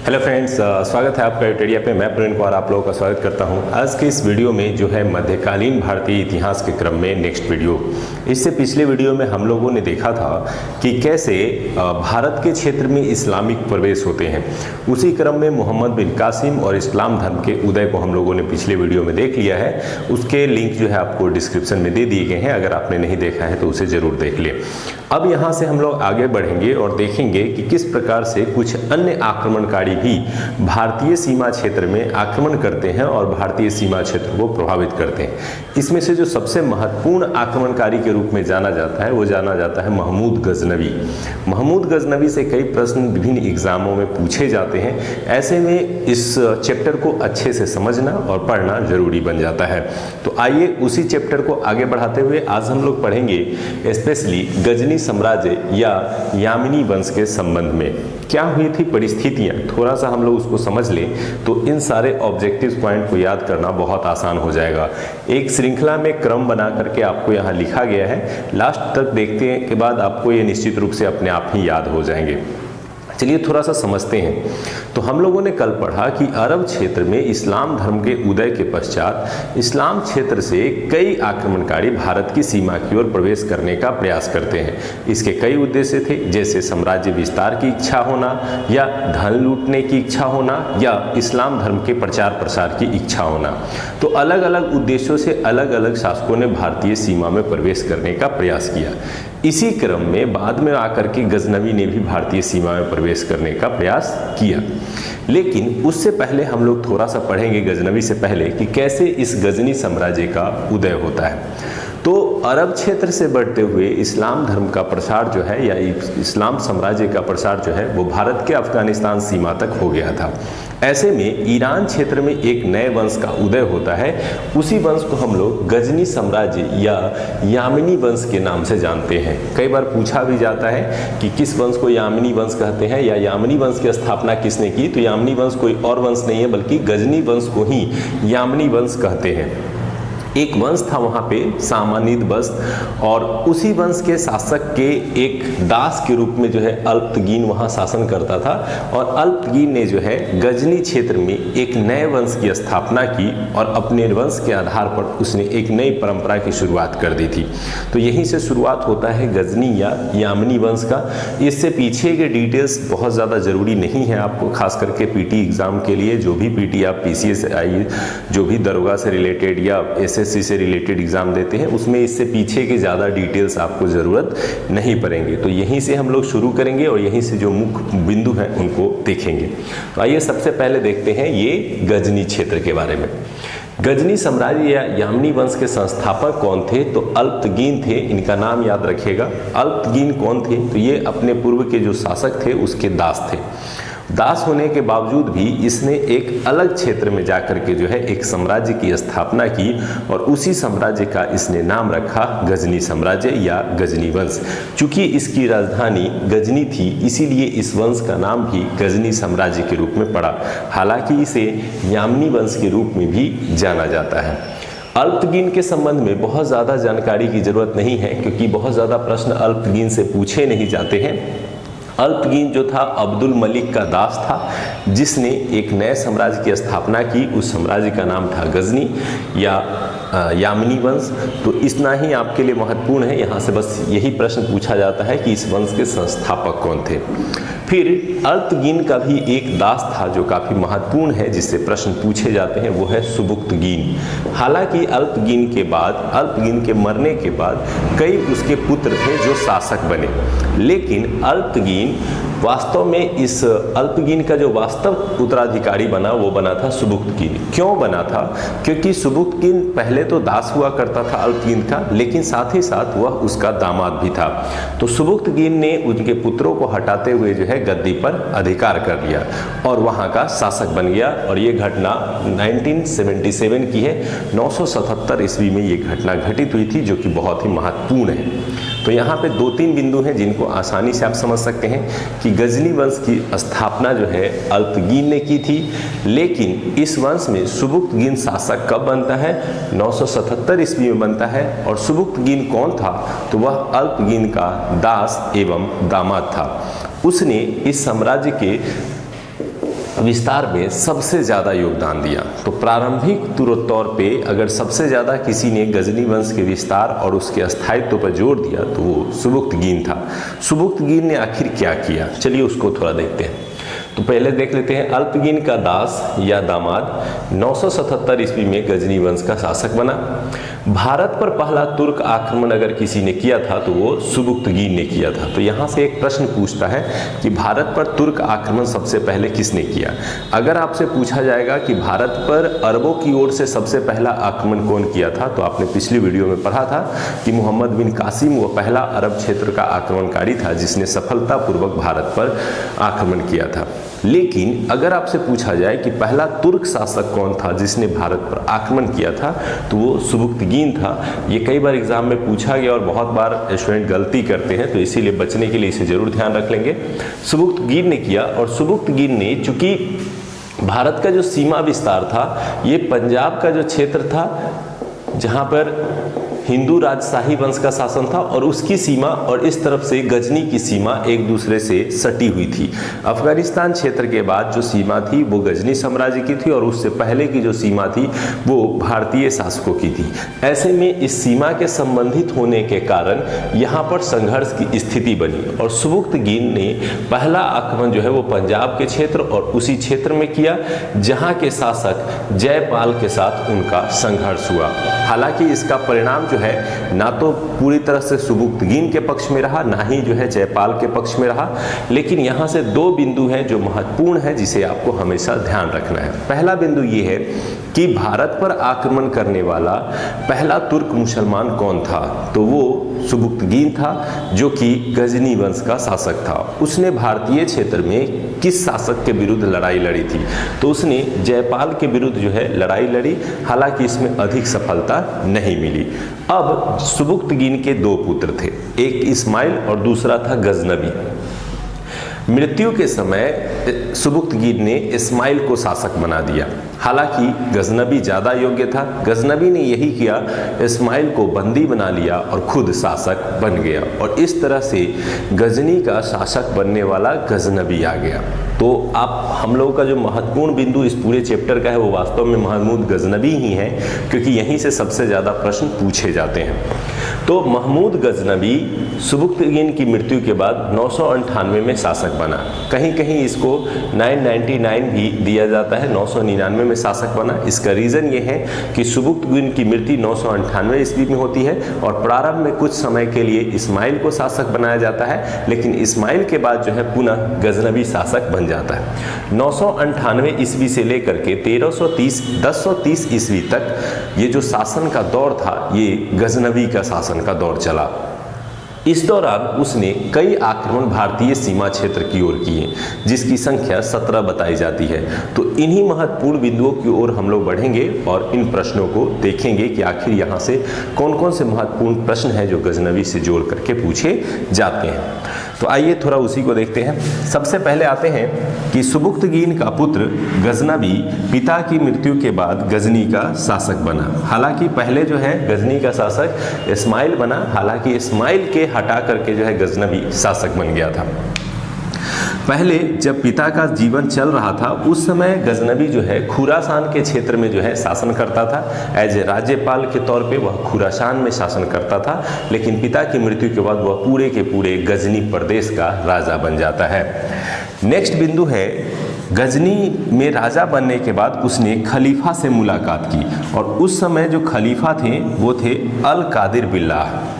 Hello friends, स्वागत है आपका यूटेरिया पे। मैं प्रवीण कुमार आप लोगों का स्वागत करता हूं। आज के इस वीडियो में जो है मध्यकालीन भारतीय इतिहास के क्रम में नेक्स्ट वीडियो। इससे पिछले वीडियो में हम लोगों ने देखा था कि कैसे भारत के क्षेत्र में इस्लामिक प्रवेश होते हैं। उसी क्रम में मोहम्मद बिन कासिम और इस्लाम धर्म के उदय को हम लोगों ने पिछले वीडियो में देख लिया है। उसके लिंक जो है आपको डिस्क्रिप्शन में दे दिए गए हैं, अगर आपने नहीं देखा है तो उसे ज़रूर देख लें। अब यहाँ से हम लोग आगे बढ़ेंगे और देखेंगे कि किस प्रकार से कुछ अन्य आक्रमणकारी भी भारतीय सीमा क्षेत्र में आक्रमण करते हैं और भारतीय सीमा क्षेत्र को प्रभावित करते हैं। इसमें से जो सबसे महत्वपूर्ण आक्रमणकारी के रूप में जाना जाता है वो जाना जाता है महमूद गजनवी। महमूद गजनवी से कई प्रश्न विभिन्न एग्जामों में पूछे जाते हैं। ऐसे में इस चैप्टर को अच्छे से समझना और पढ़ना जरूरी बन जाता है। तो आइए उसी चैप्टर को आगे बढ़ाते हुए आज हम लोग पढ़ेंगे स्पेशली गजनी साम्राज्य या यामिनी वंश के संबंध में क्या हुई थी परिस्थितियां। थोड़ा सा हम लोग उसको समझ लें तो इन सारे ऑब्जेक्टिव पॉइंट को याद करना बहुत आसान हो जाएगा। एक श्रृंखला में क्रम बना करके आपको यहाँ लिखा गया है, लास्ट तक देखने के बाद आपको ये निश्चित रूप से अपने आप ही याद हो जाएंगे। चलिए थोड़ा सा समझते हैं। तो हम लोगों ने कल पढ़ा कि अरब क्षेत्र में इस्लाम धर्म के उदय के पश्चात इस्लाम क्षेत्र से कई आक्रमणकारी भारत की सीमा की ओर प्रवेश करने का प्रयास करते हैं। इसके कई उद्देश्य थे, जैसे साम्राज्य विस्तार की इच्छा होना या धन लूटने की इच्छा होना या इस्लाम धर्म के प्रचार प्रसार की इच्छा होना। तो अलग अलग उद्देश्यों से अलग अलग शासकों ने भारतीय सीमा में प्रवेश करने का प्रयास किया। इसी क्रम में बाद में आकर के गजनवी ने भी भारतीय सीमा में प्रवेश करने का प्रयास किया। लेकिन उससे पहले हम लोग थोड़ा सा पढ़ेंगे गजनवी से पहले कि कैसे इस गजनी साम्राज्य का उदय होता है। तो अरब क्षेत्र से बढ़ते हुए इस्लाम धर्म का प्रसार जो है या इस्लाम साम्राज्य का प्रसार जो है वो भारत के अफगानिस्तान सीमा तक हो गया था। ऐसे में ईरान क्षेत्र में एक नए वंश का उदय होता है। उसी वंश को हम लोग गजनी साम्राज्य या यामिनी वंश के नाम से जानते हैं। कई बार पूछा भी जाता है कि किस वंश को यामिनी वंश कहते हैं या यामिनी वंश की स्थापना किसने की। तो यामिनी वंश कोई और वंश नहीं है बल्कि गजनी वंश को ही यामिनी वंश कहते हैं। एक वंश था वहाँ पे सामानिद वंश, और उसी वंश के शासक के एक दास के रूप में जो है अल्पतगीन वहाँ शासन करता था। और अल्पतगीन ने जो है गजनी क्षेत्र में एक नए वंश की स्थापना की और अपने वंश के आधार पर उसने एक नई परंपरा की शुरुआत कर दी थी। तो यहीं से शुरुआत होता है गजनी या यामिनी वंश का। इससे पीछे के डिटेल्स बहुत ज़्यादा ज़रूरी नहीं है आपको, खास करके पीटी एग्ज़ाम के लिए। जो भी पीटी आप पीसीएस आई जो भी दरोगा से रिलेटेड या एसएससी से रिलेटेड एग्जाम देते हैं उसमें इससे पीछे के ज़्यादा डिटेल्स आपको ज़रूरत नहीं पड़ेंगे। तो यहीं से हम लोग शुरू करेंगे और यहीं से जो मुख्य बिंदु हैं उनको देखेंगे। तो आइए सबसे पहले देखते हैं ये गजनी क्षेत्र के बारे में। गजनी साम्राज्य या यामिनी वंश के संस्थापक कौन थे? तो अल्पतगीन थे। इनका नाम याद रखिएगा। अल्पतगीन कौन थे? तो ये अपने पूर्व के जो शासक थे उसके दास थे। दास होने के बावजूद भी इसने एक अलग क्षेत्र में जाकर के जो है एक साम्राज्य की स्थापना की और उसी साम्राज्य का इसने नाम रखा गजनी साम्राज्य या गजनी वंश। चूंकि इसकी राजधानी गजनी थी इसीलिए इस वंश का नाम भी गजनी साम्राज्य के रूप में पड़ा। हालांकि इसे यामिनी वंश के रूप में भी जाना जाता है। अल्पतगीन के संबंध में बहुत ज़्यादा जानकारी की जरूरत नहीं है क्योंकि बहुत ज़्यादा प्रश्न अल्पतगीन से पूछे नहीं जाते हैं। अल्पतगीन जो था अब्दुल मलिक का दास था जिसने एक नए साम्राज्य की स्थापना की। उस साम्राज्य का नाम था गजनी या यामिनी वंश। तो इतना ही आपके लिए महत्वपूर्ण है। यहाँ से बस यही प्रश्न पूछा जाता है कि इस वंश के संस्थापक कौन थे। फिर अल्पतगीन का भी एक दास था जो काफ़ी महत्वपूर्ण है जिससे प्रश्न पूछे जाते हैं, वो है सुबुक्तगीन। हालांकि अल्पतगीन के मरने के बाद कई उसके पुत्र थे जो शासक बने, लेकिन अल्पतगीन वास्तव में इस अल्पतगीन का जो वास्तव उत्तराधिकारी बना वो बना था सुबुक्तगीन। क्यों बना था? क्योंकि सुबुक्तगीन पहले तो दास हुआ करता था अल्पतगीन का, लेकिन साथ ही साथ वह उसका दामाद भी था। तो सुबुक्तगीन ने उनके पुत्रों को हटाते हुए जो है गद्दी पर अधिकार कर लिया और वहाँ का शासक बन गया। और ये घटना 1977 की है। 977 ईस्वी में ये घटना घटित हुई थी जो कि बहुत ही महत्वपूर्ण है। तो यहाँ पे 2-3 बिंदु हैं जिनको आसानी से आप समझ सकते हैं कि गजनी वंश की स्थापना जो है अल्पतगीन ने की थी, लेकिन इस वंश में सुबुक्तगीन शासक कब बनता है? 977 ईस्वी में बनता है। और सुबुक्तगीन कौन था? तो वह अल्पतगीन का दास एवं दामाद था। उसने इस साम्राज्य के विस्तार में सबसे ज़्यादा योगदान दिया। तो प्रारंभिक तौर पे अगर सबसे ज़्यादा किसी ने गजनी वंश के विस्तार और उसके स्थायित्व पर जोर दिया तो वो सुबुक्तगीन था। सुबुक्तगीन ने आखिर क्या किया, चलिए उसको थोड़ा देखते हैं। तो पहले देख लेते हैं, अल्पगीन का दास या दामाद 977 ईस्वी में गजनी वंश का शासक बना। भारत पर पहला तुर्क आक्रमण अगर किसी ने किया था तो वो सुबुक्तगीन ने किया था। तो यहाँ से एक प्रश्न पूछता है कि भारत पर तुर्क आक्रमण सबसे पहले किसने किया। अगर आपसे पूछा जाएगा कि भारत पर अरबों की ओर से सबसे पहला आक्रमण कौन किया था, तो आपने पिछली वीडियो में पढ़ा था कि मोहम्मद बिन कासिम वो पहला अरब क्षेत्र का आक्रमणकारी था जिसने सफलतापूर्वक भारत पर आक्रमण किया था। लेकिन अगर आपसे पूछा जाए कि पहला तुर्क शासक कौन था जिसने भारत पर आक्रमण किया था, तो वो सुबुक्तगीन था। ये कई बार एग्जाम में पूछा गया और बहुत बार स्टूडेंट गलती करते हैं, तो इसीलिए बचने के लिए इसे जरूर ध्यान रख लेंगे। सुबुक्तगीन ने किया, और सुबुक्तगीन ने चूंकि भारत का जो सीमा विस्तार था ये पंजाब का जो क्षेत्र था जहाँ पर हिंदू राजशाही वंश का शासन था और उसकी सीमा और इस तरफ से गजनी की सीमा एक दूसरे से सटी हुई थी। अफगानिस्तान क्षेत्र के बाद जो सीमा थी वो गजनी साम्राज्य की थी और उससे पहले की जो सीमा थी वो भारतीय शासकों की थी। ऐसे में इस सीमा के संबंधित होने के कारण यहाँ पर संघर्ष की स्थिति बनी और सुबुक्तगीन ने पहला आक्रमण जो है वो पंजाब के क्षेत्र और उसी क्षेत्र में किया जहाँ के शासक जयपाल के साथ उनका संघर्ष हुआ। हालांकि इसका परिणाम जो है ना तो पूरी तरह से सुबुक्तगीन के पक्ष में रहा, ना ही जो है जयपाल के पक्ष में रहा, लेकिन यहाँ से दो बिंदु हैं जो महत्वपूर्ण है जिसे आपको हमेशा ध्यान रखना है। पहला बिंदु ये है कि भारत पर आक्रमण करने वाला पहला तुर्क मुसलमान कौन था, तो वो सुबुक्तगीन था जो कि गजनी वंश का शासक था। उसने भारतीय क्षेत्र में किस शासक के विरुद्ध लड़ाई लड़ी थी, तो उसने जयपाल के विरुद्ध जो है लड़ाई लड़ी। हालांकि इसमें अधिक सफलता नहीं मिली। अब सुबुक्तगीन के दो पुत्र थे, एक इस्माइल और दूसरा था गजनबी। मृत्यु के समय सुबुक्तगीन ने इस्माइल को शासक बना दिया। हालांकि गजनबी ज़्यादा योग्य था। गजनबी ने यही किया, इस्माइल को बंदी बना लिया और खुद शासक बन गया और इस तरह से गजनी का शासक बनने वाला गजनबी आ गया। तो आप हम लोगों का जो महत्वपूर्ण बिंदु इस पूरे चैप्टर का है वो वास्तव में महमूद गजनबी ही है, क्योंकि यहीं से सबसे ज़्यादा प्रश्न पूछे जाते हैं। तो महमूद गजनबी सुबुक्तगीन की मृत्यु के बाद 998 में शासक बना। कहीं कहीं इसको 999 भी दिया जाता है, 999 में शासक बना। इसका रीज़न ये है कि सुबुक्तगीन की मृत्यु 998 ईस्वी में होती है और प्रारंभ में कुछ समय के लिए इस्माइल को शासक बनाया जाता है, लेकिन इस्माइल के बाद जो है पुनः गजनबी शासक बन जाता है। 998 ईस्वी से लेकर के 1030 ईस्वी तक ये जो शासन का दौर था ये गजनबी का शासन का दौर चला। इस दौरान उसने कई आक्रमण भारतीय सीमा क्षेत्र की ओर किए जिसकी संख्या 17 बताई जाती है। तो इन्हीं महत्वपूर्ण बिंदुओं की ओर हम लोग बढ़ेंगे और इन प्रश्नों को देखेंगे कि आखिर यहाँ से कौन कौन से महत्वपूर्ण प्रश्न हैं जो गजनबी से जोड़ करके पूछे जाते हैं। तो आइए थोड़ा उसी को देखते हैं। सबसे पहले आते हैं कि सुबुक्तगीन का पुत्र गजनबी पिता की मृत्यु के बाद गजनी का शासक बना। हालांकि पहले जो है गजनी का शासक इस्माइल बना, हालांकि इस्माइल के हटा करके जो है गजनबी शासक बन गया था। पहले जब पिता का जीवन चल रहा था उस समय गजनबी जो है खुरासान के क्षेत्र में जो है शासन करता था। एज ए राज्यपाल के तौर पे वह खुरासान में शासन करता था, लेकिन पिता की मृत्यु के बाद वह पूरे के पूरे गजनी प्रदेश का राजा बन जाता है। नेक्स्ट बिंदु है, गजनी में राजा बनने के बाद उसने खलीफा से मुलाकात की और उस समय जो खलीफा थे वो थे अल कादिर बिल्लाह।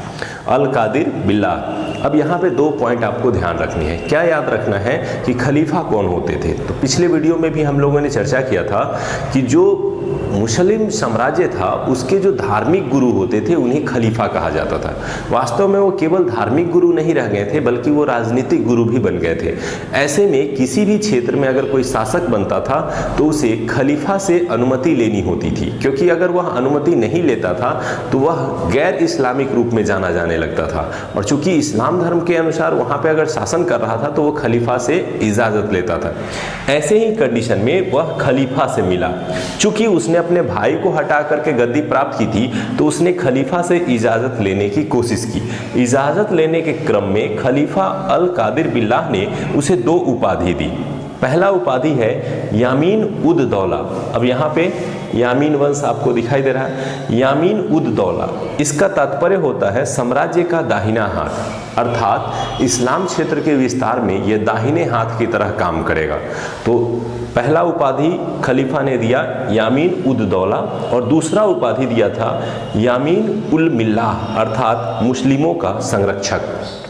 अब यहाँ पे दो पॉइंट आपको ध्यान रखनी है। क्या याद रखना है कि खलीफा कौन होते थे। तो पिछले वीडियो में भी हम लोगों ने चर्चा किया था कि जो मुस्लिम साम्राज्य था उसके जो धार्मिक गुरु होते थे उन्हें खलीफा कहा जाता था। वास्तव में वो केवल धार्मिक गुरु नहीं रह गए थे बल्कि वो राजनीतिक गुरु भी बन गए थे। ऐसे में किसी भी क्षेत्र में अगर कोई शासक बनता था तो उसे खलीफा से अनुमति लेनी होती थी, क्योंकि अगर वह अनुमति नहीं लेता था तो वह गैर इस्लामिक रूप में जाना जाने लगता था। और चूंकि इस्लाम धर्म के अनुसार वहाँ पर अगर शासन कर रहा था तो वो खलीफा से इजाज़त लेता था। ऐसे ही कंडीशन में वह खलीफा से मिला। चूंकि उसने अपने भाई को हटा करके गद्दी प्राप्त की थी तो उसने खलीफा से इजाज़त लेने की कोशिश की। इजाज़त लेने के क्रम में खलीफा अल कादिर बिल्लाह ने उसे दो उपाधि दी। पहला उपाधि है यामीन उद दौला। अब यहाँ पे यामीन वंश आपको दिखाई दे रहा है, यामीन उद दौला, इसका तात्पर्य होता है साम्राज्य का दाहिना हाथ, अर्थात इस्लाम क्षेत्र के विस्तार में यह दाहिने हाथ की तरह काम करेगा। तो पहला उपाधि खलीफा ने दिया यामीन उद दौला और दूसरा उपाधि दिया था यामीन उल मिल्लाह, अर्थात मुस्लिमों का संरक्षक।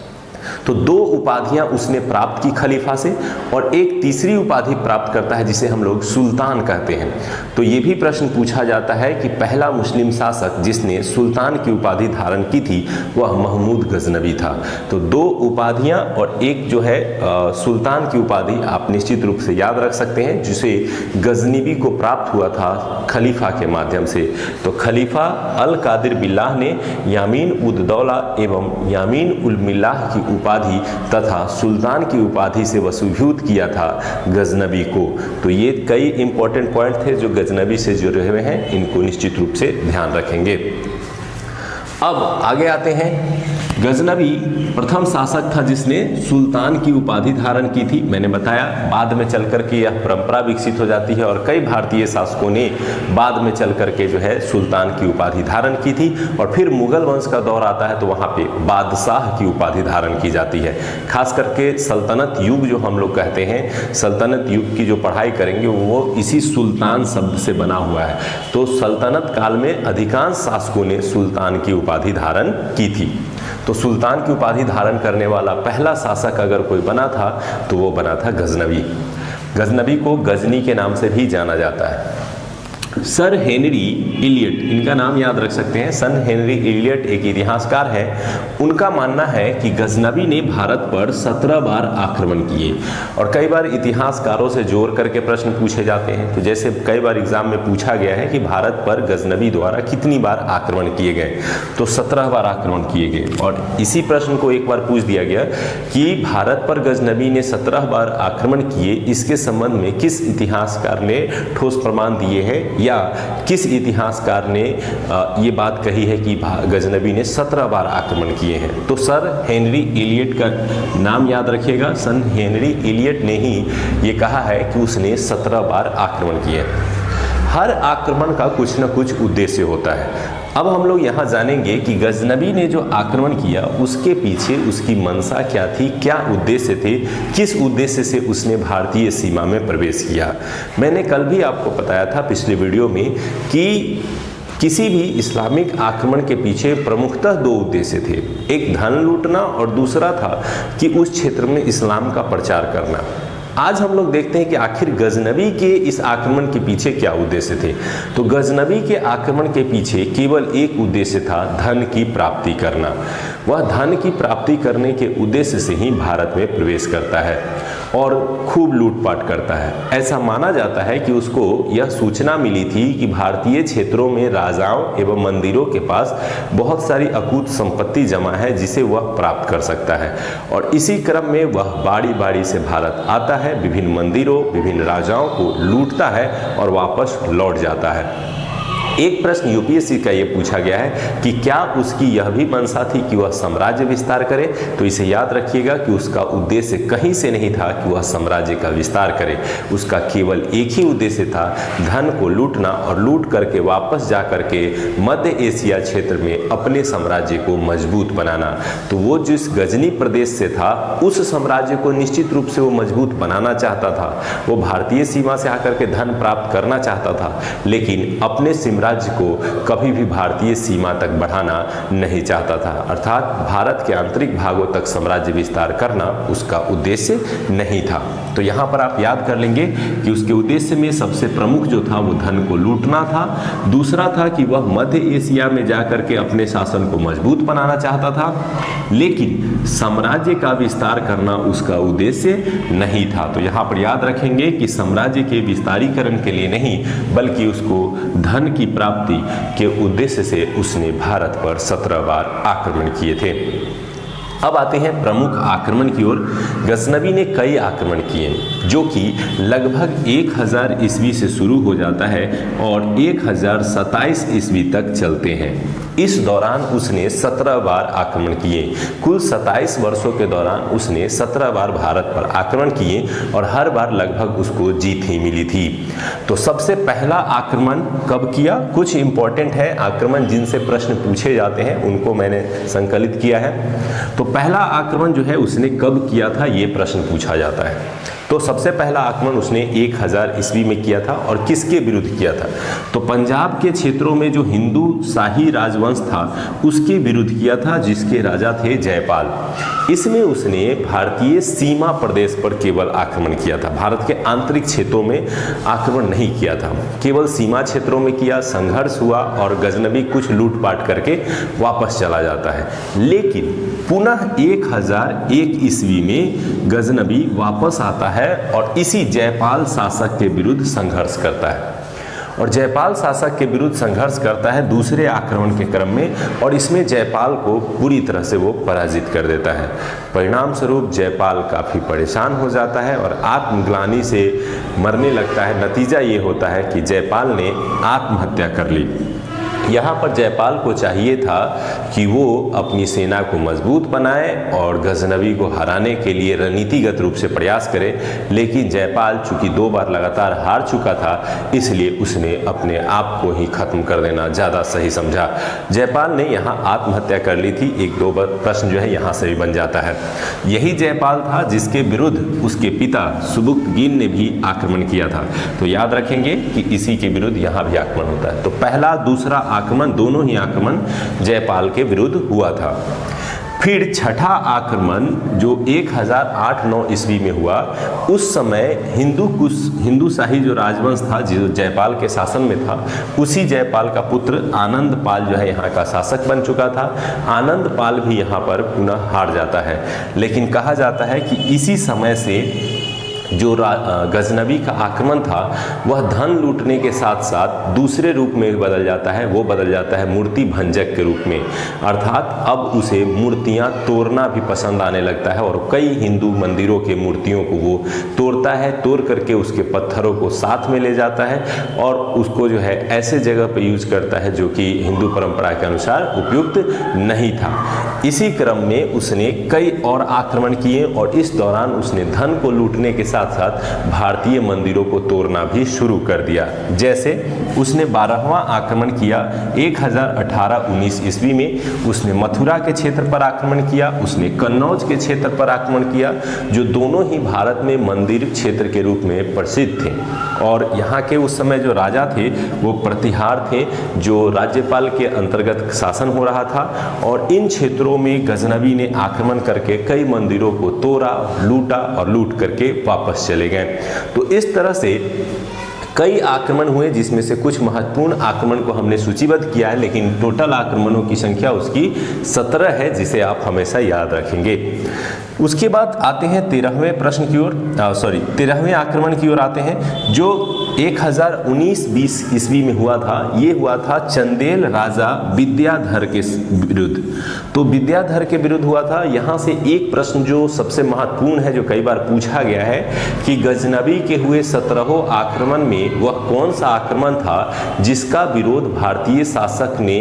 तो दो उपाधियां उसने प्राप्त की खलीफा से और एक तीसरी उपाधि प्राप्त करता है जिसे हम लोग सुल्तान कहते हैं। तो ये भी प्रश्न पूछा जाता है कि पहला मुस्लिम शासक जिसने सुल्तान की उपाधि धारण की थी वह महमूद गजनवी था। तो दो उपाधियां और एक जो है सुल्तान की उपाधि आप निश्चित रूप से याद रख सकते हैं, जिसे गजनवी को प्राप्त हुआ था खलीफा के माध्यम से। तो खलीफा अल कादिर बिल्लाह ने यामीन उद दौला एवं यामीन उल मिल्लाह की उपाधि तथा सुल्तान की उपाधि से वसूभूत किया था गजनवी को। तो ये कई इंपॉर्टेंट पॉइंट थे जो गजनवी से जुड़े हुए हैं, इनको निश्चित रूप से ध्यान रखेंगे। अब आगे आते हैं, गजनवी प्रथम शासक था जिसने सुल्तान की उपाधि धारण की थी। मैंने बताया बाद में चल करके यह परंपरा विकसित हो जाती है और कई भारतीय शासकों ने बाद में चल करके जो है सुल्तान की उपाधि धारण की थी। और फिर मुगल वंश का दौर आता है तो वहाँ पे बादशाह की उपाधि धारण की जाती है। खास करके सल्तनत युग जो हम लोग कहते हैं, सल्तनत युग की जो पढ़ाई करेंगे वो इसी सुल्तान शब्द से बना हुआ है। तो सल्तनत काल में अधिकांश शासकों ने सुल्तान की उपाधि धारण की थी। तो सुल्तान की उपाधि धारण करने वाला पहला शासक अगर कोई बना था तो वो बना था गजनवी। गजनवी को गजनी के नाम से भी जाना जाता है। सर हेनरी इलियट, इनका नाम याद रख सकते हैं। सर हेनरी इलियट एक इतिहासकार है। उनका मानना है कि गजनवी ने भारत पर 17 बार आक्रमण किए। और कई बार इतिहासकारों से जोड़ करके प्रश्न पूछे जाते हैं। तो जैसे कई बार एग्जाम में पूछा गया है कि भारत पर गजनवी द्वारा कितनी बार आक्रमण किए गए, तो 17 बार आक्रमण किए गए। और इसी प्रश्न को एक बार पूछ दिया गया कि भारत पर गजनवी ने 17 बार आक्रमण किए, इसके संबंध में किस इतिहासकार ने ठोस प्रमाण दिए हैं या किस इतिहासकार ने ये बात कही है कि गजनवी ने 17 बार आक्रमण किए हैं। तो सर हेनरी इलियट का नाम याद रखिएगा। सर हेनरी इलियट ने ही ये कहा है कि उसने 17 बार आक्रमण किए। हर आक्रमण का कुछ न कुछ उद्देश्य होता है। अब हम लोग यहाँ जानेंगे कि गजनवी ने जो आक्रमण किया उसके पीछे उसकी मंशा क्या थी, क्या उद्देश्य थे, किस उद्देश्य से उसने भारतीय सीमा में प्रवेश किया। मैंने कल भी आपको बताया था पिछले वीडियो में कि किसी भी इस्लामिक आक्रमण के पीछे प्रमुखतः दो उद्देश्य थे, एक धन लूटना और दूसरा था कि उस क्षेत्र में इस्लाम का प्रचार करना। आज हम लोग देखते हैं कि आखिर गजनवी के इस आक्रमण के पीछे क्या उद्देश्य थे। तो गजनवी के आक्रमण के पीछे केवल एक उद्देश्य था, धन की प्राप्ति करना। वह धन की प्राप्ति करने के उद्देश्य से ही भारत में प्रवेश करता है और खूब लूटपाट करता है। ऐसा माना जाता है कि उसको यह सूचना मिली थी कि भारतीय क्षेत्रों में राजाओं एवं मंदिरों के पास बहुत सारी अकूत संपत्ति जमा है जिसे वह प्राप्त कर सकता है। और इसी क्रम में वह बारी बारी से भारत आता है, विभिन्न मंदिरों, विभिन्न राजाओं को लूटता है और वापस लौट जाता है। एक प्रश्न यूपीएससी का ये पूछा गया है कि क्या उसकी यह भी मंशा थी कि वह साम्राज्य विस्तार करे। तो इसे याद रखिएगा कि उसका उद्देश्य कहीं से नहीं था कि वह साम्राज्य का विस्तार करे। उसका केवल एक ही उद्देश्य था, धन को लूटना और लूट करके वापस जा करके मध्य एशिया क्षेत्र में अपने साम्राज्य को मजबूत बनाना। तो वो जिस गजनी प्रदेश से था उस साम्राज्य को निश्चित रूप से वो मजबूत बनाना चाहता था। वो भारतीय सीमा से आकर के धन प्राप्त करना चाहता था, लेकिन अपने राज्य को कभी भी भारतीय सीमा तक बढ़ाना नहीं चाहता था। अर्थात भारत के आंतरिक भागों तक साम्राज्य विस्तार करना उसका उद्देश्य नहीं था। तो यहाँ पर आप याद कर लेंगे कि उसके उद्देश्य में सबसे प्रमुख जो था वो धन को लूटना था। दूसरा था कि वह मध्य एशिया में जाकर के अपने शासन को मजबूत बनाना चाहता था, लेकिन साम्राज्य का विस्तार करना उसका उद्देश्य नहीं था। तो यहाँ पर याद रखेंगे कि साम्राज्य के विस्तारीकरण के लिए नहीं, बल्कि उसको धन की प्राप्ति के उद्देश्य से उसने भारत पर 17 बार आक्रमण किए थे। अब आते हैं प्रमुख आक्रमण की ओर। गजनवी ने कई आक्रमण किए जो कि लगभग 1000 ईस्वी से शुरू हो जाता है और 1027 ईस्वी तक चलते हैं। इस दौरान उसने 17 बार आक्रमण किए। कुल 27 वर्षों के दौरान उसने 17 बार भारत पर आक्रमण किए और हर बार लगभग उसको जीत ही मिली थी। तो सबसे पहला आक्रमण कब किया, कुछ इंपॉर्टेंट है आक्रमण जिनसे प्रश्न पूछे जाते हैं उनको मैंने संकलित किया है। तो पहला आक्रमण जो है उसने कब किया था ये प्रश्न पूछा जाता है। तो सबसे पहला आक्रमण उसने 1000 ईस्वी में किया था और किसके विरुद्ध किया था, तो पंजाब के क्षेत्रों में जो हिंदू शाही राजवंश था उसके विरुद्ध किया था, जिसके राजा थे जयपाल। इसमें उसने भारतीय सीमा प्रदेश पर केवल आक्रमण किया था, भारत के आंतरिक क्षेत्रों में आक्रमण नहीं किया था, केवल सीमा क्षेत्रों में किया। संघर्ष हुआ और गजनबी कुछ लूटपाट करके वापस चला जाता है, लेकिन पुनः 1001 ईस्वी में गजनबी वापस आता है और इसी जयपाल शासक के विरुद्ध संघर्ष करता है और जयपाल शासक के विरुद्ध संघर्ष करता है दूसरे आक्रमण के क्रम में, और इसमें जयपाल को पूरी तरह से वो पराजित कर देता है। परिणाम स्वरूप जयपाल काफ़ी परेशान हो जाता है और आत्मग्लानि से मरने लगता है। नतीजा ये होता है कि जयपाल ने आत्महत्या कर ली। यहाँ पर जयपाल को चाहिए था कि वो अपनी सेना को मजबूत बनाए और गजनवी को हराने के लिए रणनीतिगत रूप से प्रयास करे, लेकिन जयपाल चूंकि 2 बार लगातार हार चुका था इसलिए उसने अपने आप को ही खत्म कर देना ज़्यादा सही समझा। जयपाल ने यहाँ आत्महत्या कर ली थी। 1-2 बार प्रश्न जो है यहाँ से भी बन जाता है। यही जयपाल था जिसके विरुद्ध उसके पिता सुबुक्तगीन ने भी आक्रमण किया था। तो याद रखेंगे कि इसी के विरुद्ध यहाँ भी आक्रमण होता है। तो पहला दूसरा आक्रमण, दोनों ही आक्रमण जयपाल के विरुद्ध हुआ था। फिर छठा आक्रमण जो 1008-9 ईस्वी में हुआ, उस समय हिंदू शाही जो राजवंश था जो जयपाल के शासन में था, उसी जयपाल का पुत्र आनंद पाल जो है यहाँ का शासक बन चुका था। आनंद पाल भी यहाँ पर पुनः हार जाता है, लेकिन कहा जाता है कि इसी समय से जो गजनवी का आक्रमण था वह धन लूटने के साथ साथ दूसरे रूप में बदल जाता है। वो बदल जाता है मूर्ति भंजक के रूप में, अर्थात अब उसे मूर्तियां तोड़ना भी पसंद आने लगता है और कई हिंदू मंदिरों के मूर्तियों को वो तोड़ता है। तोड़ करके उसके पत्थरों को साथ में ले जाता है और उसको जो है ऐसे जगह पर यूज करता है जो कि हिंदू परंपरा के अनुसार उपयुक्त नहीं था। इसी क्रम में उसने कई और आक्रमण किए और इस दौरान उसने धन को लूटने के साथ साथ भारतीय मंदिरों को तोड़ना भी शुरू कर दिया। जैसे उसने 12वां आक्रमण किया 1018-19 ईस्वी में। उसने मथुरा के क्षेत्र पर आक्रमण किया, उसने कन्नौज के क्षेत्र पर आक्रमण किया, जो दोनों ही भारत में मंदिर क्षेत्र के रूप में प्रसिद्ध थे। और यहाँ के उस समय जो राजा थे वो प्रतिहार थे, जो राज्यपाल के अंतर्गत शासन हो रहा था। और इन क्षेत्रों में गजनवी ने आक्रमण करके कई मंदिरों को तोड़ा, लूटा और लूट करके वापस चले गए। तो इस तरह से कई आक्रमण हुए, जिसमें से कुछ महत्वपूर्ण आक्रमण को हमने सूचीबद्ध किया है, लेकिन टोटल आक्रमणों की संख्या उसकी 17 है, जिसे आप हमेशा याद रखेंगे। उसके बाद आते हैं 13वें प्रश्न की ओर, 13वें आक्रमण की ओर आते हैं, जो 1019-20 ईस्वी में हुआ था। ये हुआ था चंदेल राजा विद्याधर के विरुद्ध। तो विद्याधर के विरुद्ध हुआ था। यहाँ से एक प्रश्न जो सबसे महत्वपूर्ण है, जो कई बार पूछा गया है, कि गजनवी के हुए 17 आक्रमण में वह कौन सा आक्रमण था जिसका विरोध भारतीय शासक ने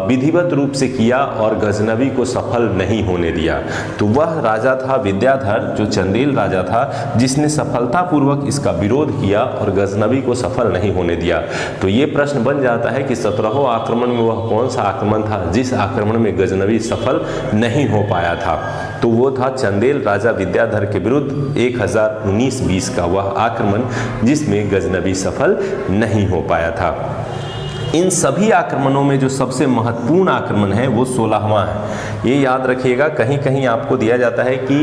विधिवत रूप से किया और गजनवी को सफल नहीं होने दिया। तो वह राजा था विद्याधर, जो चंदेल राजा था, जिसने सफलतापूर्वक इसका विरोध किया और गजनवी को सफल नहीं होने दिया। तो ये प्रश्न बन जाता है कि 17वें आक्रमण में वह कौन सा आक्रमण था जिस आक्रमण में गजनवी सफल नहीं हो पाया था। तो वो था चंदेल राजा विद्याधर के विरुद्ध 1019-20 का वह आक्रमण, जिसमें गजनवी सफल नहीं हो पाया था। इन सभी आक्रमणों में जो सबसे महत्वपूर्ण आक्रमण है वो 16वां है। ये याद रखिएगा, कहीं कहीं आपको दिया जाता है कि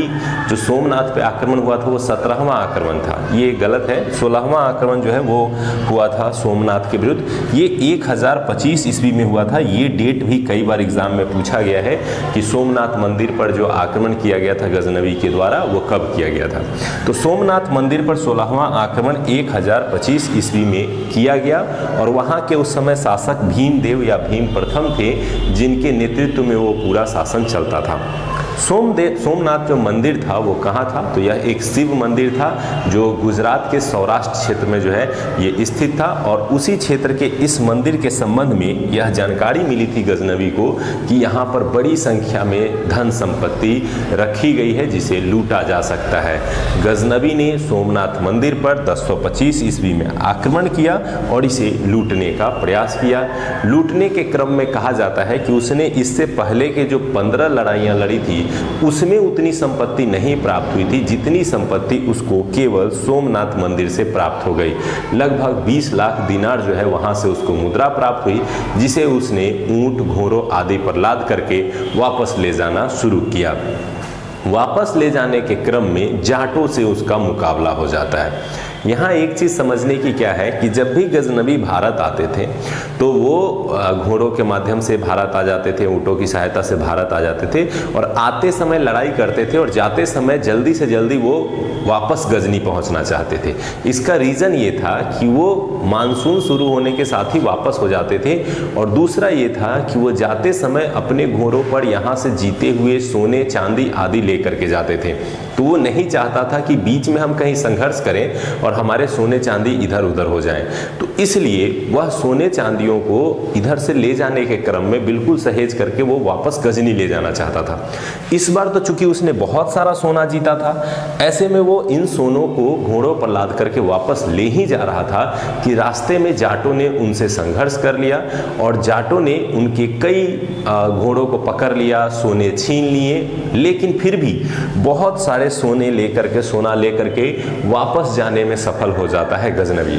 जो सोमनाथ पे आक्रमण हुआ था वो 17वां आक्रमण था। ये गलत है। 16वां आक्रमण जो है वो हुआ था सोमनाथ के विरुद्ध। ये 1025 ईस्वी में हुआ था। ये डेट भी कई बार एग्जाम में पूछा गया है कि सोमनाथ मंदिर पर जो आक्रमण किया गया था गजनवी के द्वारा वो कब किया गया था। तो सोमनाथ मंदिर पर 16वां आक्रमण 1025 ईस्वी में किया गया और वहाँ के उस समय शासक भीमदेव या भीम प्रथम थे, जिनके नेतृत्व में वो पूरा शासन चलता था। सोमनाथ जो मंदिर था वो कहाँ था, तो यह एक शिव मंदिर था जो गुजरात के सौराष्ट्र क्षेत्र में जो है ये स्थित था। और उसी क्षेत्र के इस मंदिर के संबंध में यह जानकारी मिली थी गजनवी को कि यहाँ पर बड़ी संख्या में धन संपत्ति रखी गई है जिसे लूटा जा सकता है। गजनवी ने सोमनाथ मंदिर पर 1025 ईस्वी में आक्रमण किया और इसे लूटने का प्रयास किया। लूटने के क्रम में कहा जाता है कि उसने इससे पहले के जो 15 लड़ाइयाँ लड़ी थी उसमें उतनी संपत्ति नहीं प्राप्त हुई थी जितनी संपत्ति उसको केवल सोमनाथ मंदिर से प्राप्त हो गई। लगभग 20 लाख दिनार जो है वहाँ से उसको मुद्रा प्राप्त हुई, जिसे उसने ऊंट, घोड़ों आदि पर लाद करके वापस ले जाना शुरू किया। वापस ले जाने के क्रम में जाटों से उसका मुकाबला हो जाता है। यहाँ एक चीज़ समझने की क्या है कि जब भी गजनवी भारत आते थे तो वो घोड़ों के माध्यम से भारत आ जाते थे, ऊँटों की सहायता से भारत आ जाते थे और आते समय लड़ाई करते थे और जाते समय जल्दी से जल्दी वो वापस गजनी पहुँचना चाहते थे। इसका रीज़न ये था कि वो मानसून शुरू होने के साथ ही वापस हो जाते थे और दूसरा ये था कि वो जाते समय अपने घोड़ों पर यहाँ से जीते हुए सोने, चांदी आदि लेकर के जाते थे। तो वो नहीं चाहता था कि बीच में हम कहीं संघर्ष करें और हमारे सोने चांदी इधर उधर हो जाएं। तो इसलिए वह सोने चांदियों को इधर से ले जाने के क्रम में बिल्कुल सहेज करके वो वापस गजनी ले जाना चाहता था। इस बार तो चूंकि उसने बहुत सारा सोना जीता था, ऐसे में वो इन सोनों को घोड़ों पर लाद करके वापस ले ही जा रहा था कि रास्ते में जाटों ने उनसे संघर्ष कर लिया और जाटों ने उनके कई घोड़ों को पकड़ लिया, सोने छीन लिए। लेकिन फिर भी बहुत सारे सोना लेकर के वापस जाने में सफल हो जाता है गजनवी।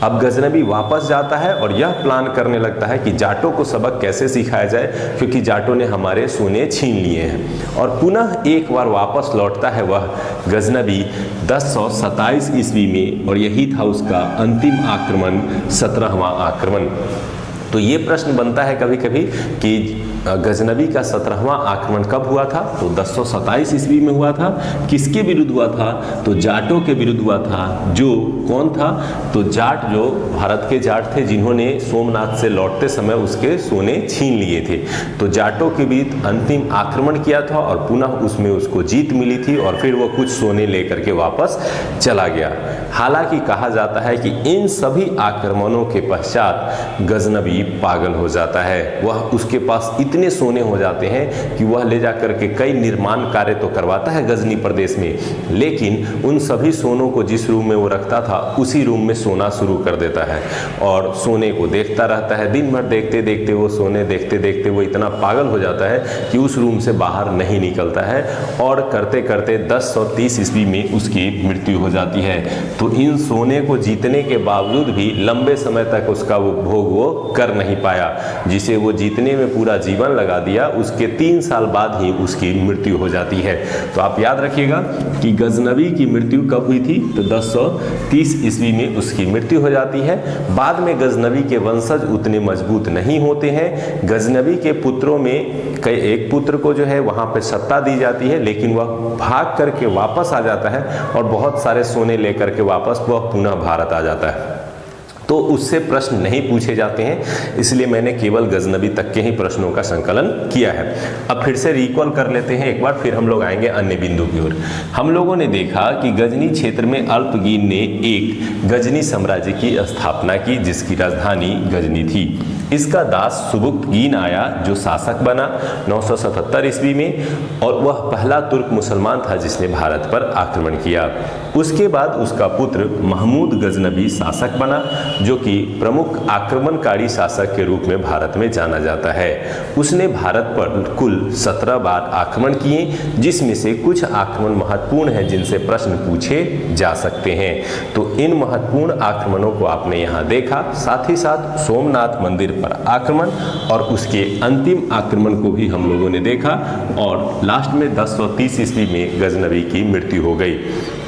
अब गजनवी वापस जाता है और यह प्लान करने लगता है कि जाटों को सबक कैसे सिखाया जाए, क्योंकि जाटों ने हमारे सोने छीन लिए हैं। और पुनः एक बार वापस लौटता है वह गजनवी 1027 ईस्वी में और यही था उसका अंतिम आक्रमण, 17वां आक्रमण। तो ये प्रश्न बनता है कभी कभी कि गजनवी का 17वां आक्रमण कब हुआ था, तो 1027 ईस्वी में हुआ था। किसके विरुद्ध हुआ था, तो जाटों के विरुद्ध हुआ था। जो कौन था, तो जाट जो भारत के जाट थे जिन्होंने सोमनाथ से लौटते समय उसके सोने छीन लिए थे। तो जाटों के विरुद्ध अंतिम आक्रमण किया था और पुनः उसमें उसको जीत मिली थी और फिर वो कुछ सोने लेकर के वापस चला गया। हालांकि कहा जाता है कि इन सभी आक्रमणों के पश्चात गजनवी पागल हो जाता है। वह उसके पास इतने सोने हो जाते हैं कि वह ले जाकर के कई निर्माण कार्य तो करवाता है गजनी प्रदेश में, लेकिन उन सभी सोनों को जिस रूम में वो रखता था उसी रूम में सोना शुरू कर देता है और सोने को देखता रहता है। दिन भर देखते देखते वो सोने देखते देखते वो इतना पागल हो जाता है कि उस रूम से बाहर नहीं निकलता है और करते करते 1030 ईस्वी में उसकी मृत्यु हो जाती है। तो इन सोने को जीतने के बावजूद भी लंबे समय तक उसका वो भोग वो कर नहीं पाया, जिसे वो जीतने में पूरा जीवन लगा दिया। उसके 3 साल बाद ही उसकी मृत्यु हो जाती है। तो आप याद रखिएगा कि गजनवी की मृत्यु कब हुई थी, तो 1030 ईस्वी में उसकी मृत्यु हो जाती है। बाद में गजनवी के वंशज उतने मजबूत नहीं होते हैं। गजनवी के पुत्रों में एक पुत्र को जो है वहाँ पे सत्ता दी जाती है, लेकिन वह भाग करके वापस आ जाता है और बहुत सारे सोने लेकर के वापस वह पुनः भारत आ जाता है। तो उससे प्रश्न नहीं पूछे जाते हैं, इसलिए मैंने केवल गजनवी तक के ही प्रश्नों का संकलन किया है। अब फिर से रिकॉल कर लेते हैं एक बार, फिर हम लोग आएंगे अन्य बिंदु की ओर। हम लोगों ने देखा कि गजनी क्षेत्र में अल्पगीन ने एक गजनी साम्राज्य की स्थापना की जिसकी राजधानी गजनी थी। इसका दास सुबुक्तगीन आया जो शासक बना 977 ईस्वी में और वह पहला तुर्क मुसलमान था जिसने भारत पर आक्रमण किया। उसके बाद उसका पुत्र महमूद गजनवी शासक बना जो कि प्रमुख आक्रमणकारी शासक के रूप में भारत में जाना जाता है। उसने भारत पर कुल 17 बार आक्रमण किए, जिसमें से कुछ आक्रमण महत्वपूर्ण हैं जिनसे प्रश्न पूछे जा सकते हैं। तो इन महत्वपूर्ण आक्रमणों को आपने यहाँ देखा, साथ ही साथ सोमनाथ मंदिर पर आक्रमण और उसके अंतिम आक्रमण को भी हम लोगों ने देखा और लास्ट में 1030 ईस्वी में गजनवी की मृत्यु हो गई।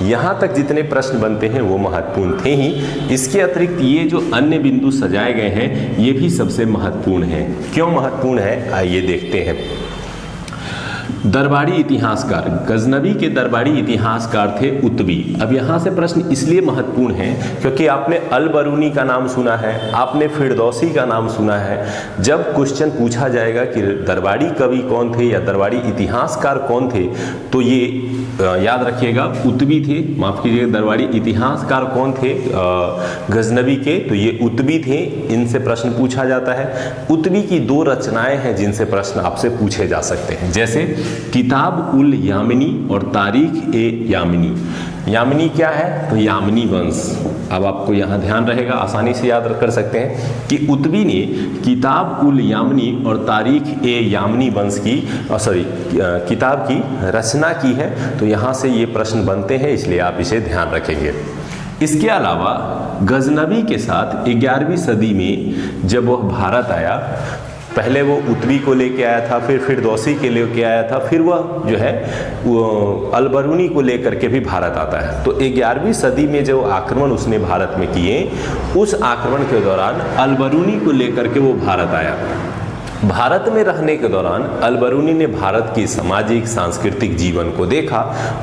यहाँ तक जितने प्रश्न बनते हैं वो महत्वपूर्ण थे ही। इसके अतिरिक्त ये जो अन्य बिंदु सजाए गए हैं ये भी सबसे महत्वपूर्ण हैं। क्यों महत्वपूर्ण है, आइए देखते हैं। दरबारी इतिहासकार, गजनवी के दरबारी इतिहासकार थे उतबी। अब यहाँ से प्रश्न इसलिए महत्वपूर्ण है क्योंकि आपने अल बरूनी का नाम सुना है, आपने फिरदौसी का नाम सुना है। जब क्वेश्चन पूछा जाएगा कि दरबारी कवि कौन थे या दरबारी इतिहासकार कौन थे, तो ये याद रखिएगा उतबी थे। माफ कीजिएगा, दरबारी इतिहासकार कौन थे गजनवी के, तो ये उतबी थे। इनसे प्रश्न पूछा जाता है। उतबी की 2 रचनाएं हैं जिनसे प्रश्न आपसे पूछे जा सकते हैं, जैसे किताब उल यामिनी और तारीख ए यामिनी। यामिनी क्या है? तो यामिनी वंश। अब आपको यहाँ ध्यान रहेगा, आसानी से याद कर सकते हैं कि उतबी ने किताब उल यामिनी और तारीख ए यामिनी वंश की किताब की रचना की है। तो यहाँ से ये प्रश्न बनते हैं, इसलिए आप इसे ध्यान रखेंगे। इसके अलावा गजनवी के साथ 11वीं सदी में जब वह भारत आया, पहले वो उतबी को लेके आया था, फिर फिरदौसी के लेके आया था, फिर वह जो है वो अल बरूनी को लेकर के भी भारत आता है। तो 11वीं सदी में जो आक्रमण उसने भारत में किए, उस आक्रमण के दौरान अल बरूनी को लेकर के वो भारत आया। भारत में रहने के दौरान अल बरूनी ने भारत के सामाजिक सांस्कृतिक जीवन को देखा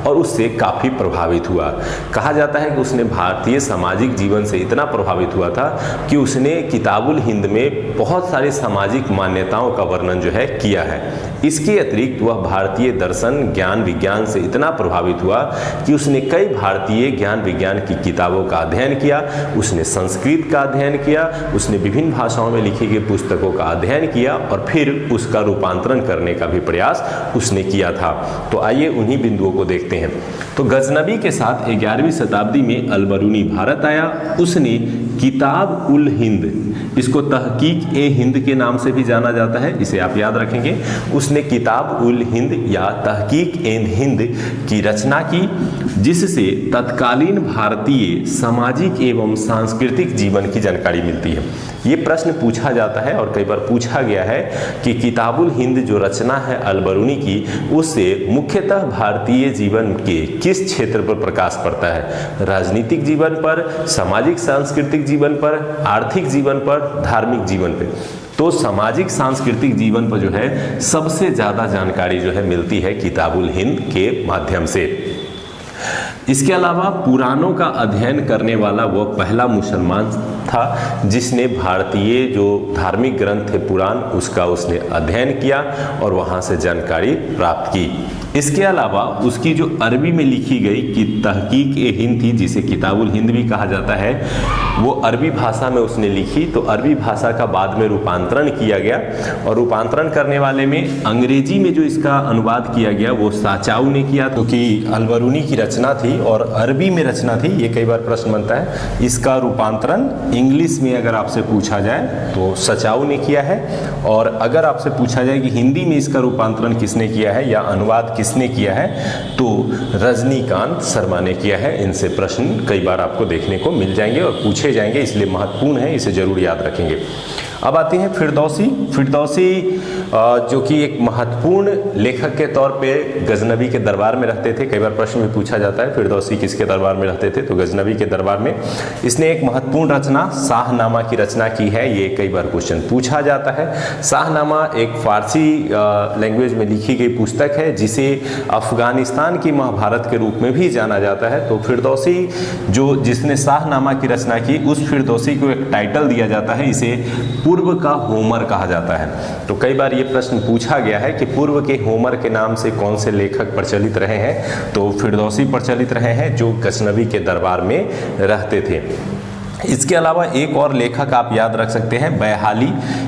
और उससे काफ़ी प्रभावित हुआ। कहा जाता है कि उसने भारतीय सामाजिक जीवन से इतना प्रभावित हुआ था कि उसने किताबुल हिंद में बहुत सारी सामाजिक मान्यताओं का वर्णन जो है किया है। इसके अतिरिक्त वह भारतीय दर्शन ज्ञान विज्ञान से इतना प्रभावित हुआ कि उसने कई भारतीय ज्ञान विज्ञान की किताबों का अध्ययन किया, उसने संस्कृत का अध्ययन किया, उसने विभिन्न भाषाओं में लिखी गई पुस्तकों का अध्ययन किया और फिर उसका रूपांतरण करने का भी प्रयास उसने किया था। तो आइए उन्हीं बिंदुओं को देखते हैं। तो गजनवी के साथ 11वीं शताब्दी में अल बरूनी भारत आया। उसने किताब उल हिंद, इसको तहकीक ए हिंद के नाम से भी जाना जाता है, इसे आप याद रखेंगे। उसने किताब उल हिंद या तहकीक ए हिंद की रचना की, जिससे तत्कालीन भारतीय सामाजिक एवं सांस्कृतिक जीवन की जानकारी मिलती है। ये प्रश्न पूछा जाता है और कई बार पूछा गया है कि किताबुल हिंद जो रचना है अल बरूनी की, उससे मुख्यतः भारतीय जीवन के किस क्षेत्र पर प्रकाश पड़ता है? राजनीतिक जीवन पर, सामाजिक सांस्कृतिक जीवन पर, आर्थिक जीवन पर, धार्मिक जीवन पर? तो सामाजिक सांस्कृतिक जीवन पर जो है सबसे ज़्यादा जानकारी जो है मिलती है किताबुल हिंद के माध्यम से। इसके अलावा पुराणों का अध्ययन करने वाला वह पहला मुसलमान था जिसने भारतीय जो धार्मिक ग्रंथ थे पुराण, उसका उसने अध्ययन किया और वहाँ से जानकारी प्राप्त की। इसके अलावा उसकी जो अरबी में लिखी गई कि तहकीक ए हिंद थी, जिसे किताबुल हिंद भी कहा जाता है, वो अरबी भाषा में उसने लिखी। तो अरबी भाषा का बाद में रूपांतरण किया गया और रूपांतरण करने वाले में अंग्रेजी में जो इसका अनुवाद किया गया वो साचाऊ ने किया, क्योंकि अल बरूनी की रचना थी और अरबी में रचना थी। ये कई बार प्रश्न बनता है। इसका रूपांतरण इंग्लिश में अगर आपसे पूछा जाए तो साचाऊ ने किया है, और अगर आपसे पूछा जाए कि हिंदी में इसका रूपांतरण किसने किया है या अनुवाद किसने किया है, तो रजनीकांत शर्मा ने किया है। इनसे प्रश्न कई बार आपको देखने को मिल जाएंगे और पूछे जाएंगे, इसलिए महत्वपूर्ण है, इसे जरूर याद रखेंगे। अब आते हैं फिरदौसी। फिरदौसी जो कि एक महत्वपूर्ण लेखक के तौर पे गजनवी के दरबार में रहते थे। कई बार प्रश्न में पूछा जाता है फिरदौसी किसके दरबार में रहते थे, तो गजनवी के दरबार में। इसने एक महत्वपूर्ण रचना शाहनामा की रचना की है। ये कई बार क्वेश्चन पूछा जाता है। शाहनामा एक फारसी लैंग्वेज में लिखी गई पुस्तक है जिसे अफगानिस्तान की महाभारत के रूप में भी जाना जाता है। तो फिरदौसी जो जिसने शाहनामा की रचना की, उस फिरदौसी को एक टाइटल दिया जाता है, इसे पूर्व का होमर कहा जाता है। तो कई बार ये प्रश्न पूछा गया है कि पूर्व के होमर के नाम से कौन से लेखक प्रचलित रहे हैं, तो फिरदौसी प्रचलित रहे हैं जो गजनवी के दरबार में रहते थे। इसके अलावा एक और लेखक आप याद रख सकते हैं, बैहाली।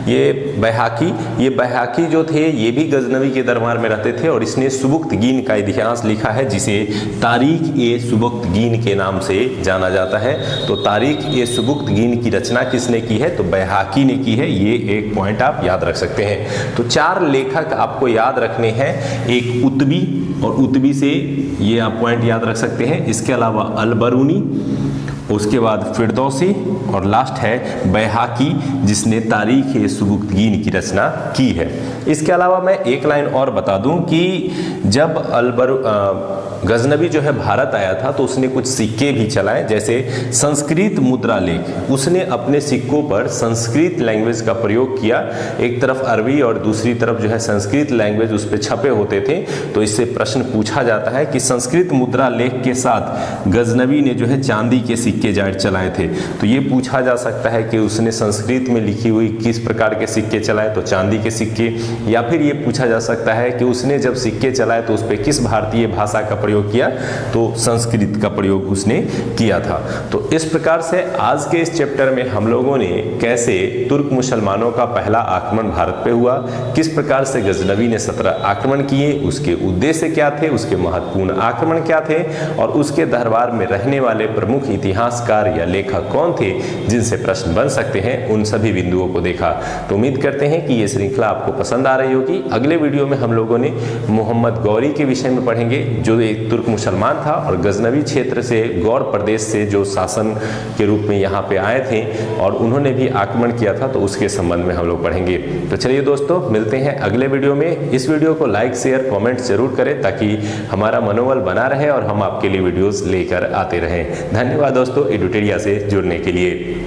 ये बैहाकी जो थे ये भी गजनवी के दरबार में रहते थे और इसने सुबुक्तगीन का इतिहास लिखा है जिसे तारीख ए सुबुक्तगीन के नाम से जाना जाता है। तो तारीख ए सुबुक्तगीन की रचना किसने की है, तो बैहाकी ने की है। ये एक पॉइंट आप याद रख सकते हैं। तो 4 लेखक आपको याद रखने हैं, एक उतबी, और उतबी से ये आप पॉइंट याद रख सकते हैं। इसके अलावा अल बरूनी, उसके बाद फिरदौसी और लास्ट है बैहाकी जिसने तारीख ए सुबुक्तगीन की रचना की है। इसके अलावा मैं एक लाइन और बता दूं कि जब गजनवी जो है भारत आया था तो उसने कुछ सिक्के भी चलाए, जैसे संस्कृत मुद्रा लेख। उसने अपने सिक्कों पर संस्कृत लैंग्वेज का प्रयोग किया, एक तरफ अरबी और दूसरी तरफ जो है संस्कृत लैंग्वेज उस पर छपे होते थे। तो इससे प्रश्न पूछा जाता है कि संस्कृत मुद्रा लेख के साथ गजनवी ने जो है चांदी के सिक्के चलाए थे। तो ये पूछा जा सकता है कि उसने संस्कृत में लिखी हुई किस प्रकार के सिक्के चलाए, तो चांदी के सिक्के। या फिर ये पूछा जा सकता है कि उसने जब सिक्के चलाए तो उस पर किस भारतीय भाषा का प्रयोग किया, तो संस्कृत का प्रयोग उसने किया था। तो इस प्रकार से आज के इस चैप्टर में हम लोगों ने कैसे तुर्क मुसलमानों का पहला आक्रमण भारत पे हुआ, किस प्रकार से गजनवी ने 17 आक्रमण किए, उसके उद्देश्य क्या थे, उसके महत्वपूर्ण आक्रमण क्या थे, और उसके दरबार में रहने वाले प्रमुख इतिहासकार या लेखक कौन थे जिनसे प्रश्न बन सकते हैं, उन सभी बिंदुओं को देखा। तो उम्मीद करते हैं कि ये श्रृंखला आपको पसंद आ रही होगी। अगले वीडियो में हम लोगों ने मोहम्मद गौरी के विषय में पढ़ेंगे, जो एक तुर्क मुसलमान था और गजनवी क्षेत्र से, गौर प्रदेश से जो शासन के रूप में यहाँ पे आए थे और उन्होंने भी आक्रमण किया था, तो उसके संबंध में हम लोग पढ़ेंगे। तो चलिए दोस्तों, मिलते हैं अगले वीडियो में। इस वीडियो को लाइक शेयर कमेंट जरूर करें ताकि हमारा मनोबल बना रहे और हम आपके लिए वीडियोस लेकर आते रहें। धन्यवाद दोस्तों एडुटेरिया से जुड़ने के लिए।